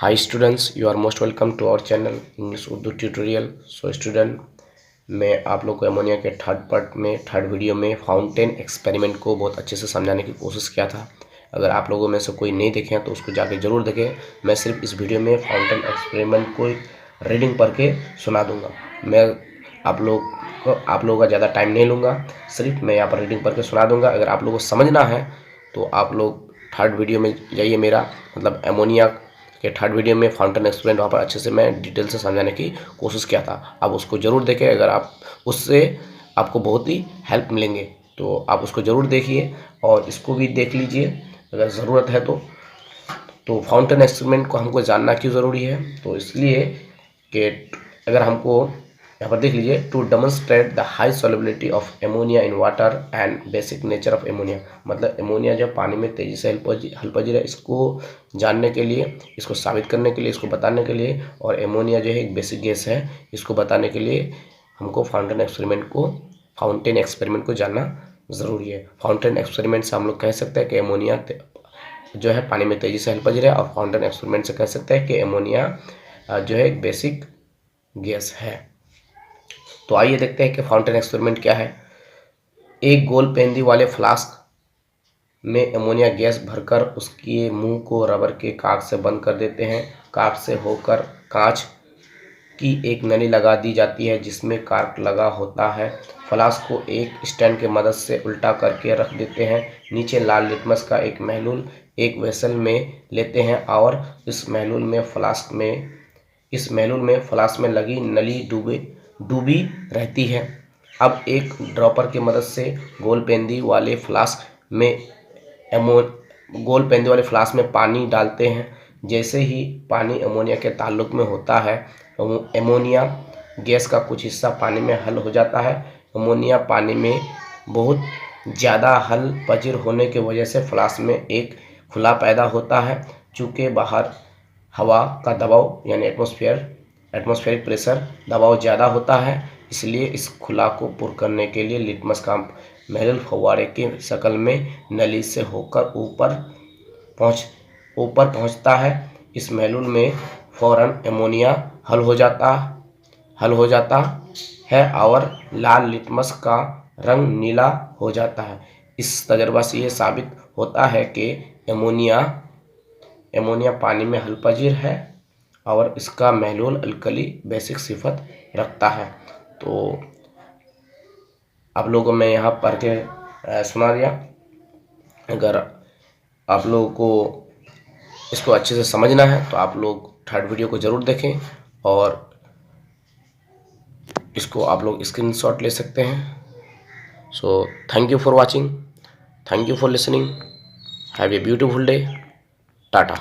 Hi students, you are most welcome to our channel English Urdu Tutorial. So student, मैं आप लोग को ammonia के थर्ड वीडियो में फाउंटेन एक्सपेरिमेंट को बहुत अच्छे से समझाने की कोशिश किया था। अगर आप लोगों में से कोई नहीं देखे हैं तो उसको जाके ज़रूर देखें। मैं सिर्फ इस वीडियो में फाउंटेन एक्सपेरिमेंट को रीडिंग पढ़ के सुना दूंगा। मैं आप लोगों का ज़्यादा टाइम नहीं लूँगा, सिर्फ मैं यहाँ पर रीडिंग पढ़ के सुना दूंगा। अगर आप लोगों को समझना है तो आप लोग थर्ड वीडियो में जाइए, मेरा मतलब अमोनिया के थर्ड वीडियो में फाउंटेन एक्सपेरिमेंट वहाँ पर अच्छे से मैं डिटेल से समझाने की कोशिश किया था। आप उसको ज़रूर देखें, अगर आप उससे आपको बहुत ही हेल्प मिलेंगे तो आप उसको ज़रूर देखिए और इसको भी देख लीजिए अगर ज़रूरत है तो फाउंटेन एक्सपेरिमेंट को हमको जानना क्यों ज़रूरी है, तो इसलिए कि अगर हमको यहाँ पर देख लीजिए, to demonstrate the high solubility of ammonia in water and basic nature of ammonia. मतलब एमोनिया जब पानी में तेज़ी से हलपजीर है, इसको जानने के लिए, इसको साबित करने के लिए, इसको बताने के लिए, और एमोनिया जो है एक बेसिक गैस है, इसको बताने के लिए हमको फाउंटेन एक्सपेरिमेंट को जानना ज़रूरी है। फाउंटेन एक्सपेरिमेंट से हम लोग कह सकते हैं कि एमोनिया जो है पानी में तेज़ी से हलपजीर है, और फाउंटेन एक्सपेरिमेंट से कह सकते हैं कि एमोनिया जो है एक बेसिक गैस है। तो आइए देखते हैं कि फाउंटेन एक्सपेरिमेंट क्या है। एक गोल पेंदी वाले फ्लास्क में अमोनिया गैस भरकर उसके मुंह को रबर के कांच से बंद कर देते हैं। कांच से होकर कांच की एक नली लगा दी जाती है जिसमें कॉर्क लगा होता है। फ्लास्क को एक स्टैंड की मदद से उल्टा करके रख देते हैं। नीचे लाल लिटमस का एक महलूल एक वेसल में लेते हैं और इस महलूल में फ्लास्क में लगी नली डूबी रहती है। अब एक ड्रॉपर की मदद से गोलपेंदी वाले फ्लास्क में पानी डालते हैं। जैसे ही पानी अमोनिया के ताल्लुक में होता है, अमोनिया गैस का कुछ हिस्सा पानी में हल हो जाता है। अमोनिया पानी में बहुत ज़्यादा हलपजीर होने की वजह से फ्लास्क में एक खुला पैदा होता है। चूँकि बाहर हवा का दबाव यानी एटमॉस्फेरिक प्रेशर दबाव ज़्यादा होता है, इसलिए इस खुला को पूर्ण करने के लिए लिटमस का महलूल फव्वारे की शक्ल में नली से होकर ऊपर पहुंचता है। इस महलूल में फौरन अमोनिया हल हो जाता है और लाल लिटमस का रंग नीला हो जाता है। इस तजर्बा से यह साबित होता है कि अमोनिया पानी में हलपजीर है और इसका महलूल अल्कली बेसिक सिफत रखता है। तो आप लोगों को मैं यहाँ पढ़ के सुना दिया। अगर आप लोगों को इसको अच्छे से समझना है तो आप लोग थर्ड वीडियो को ज़रूर देखें और इसको आप लोग स्क्रीनशॉट ले सकते हैं। So thank you for watching, thank you for listening, have a beautiful day, Tata.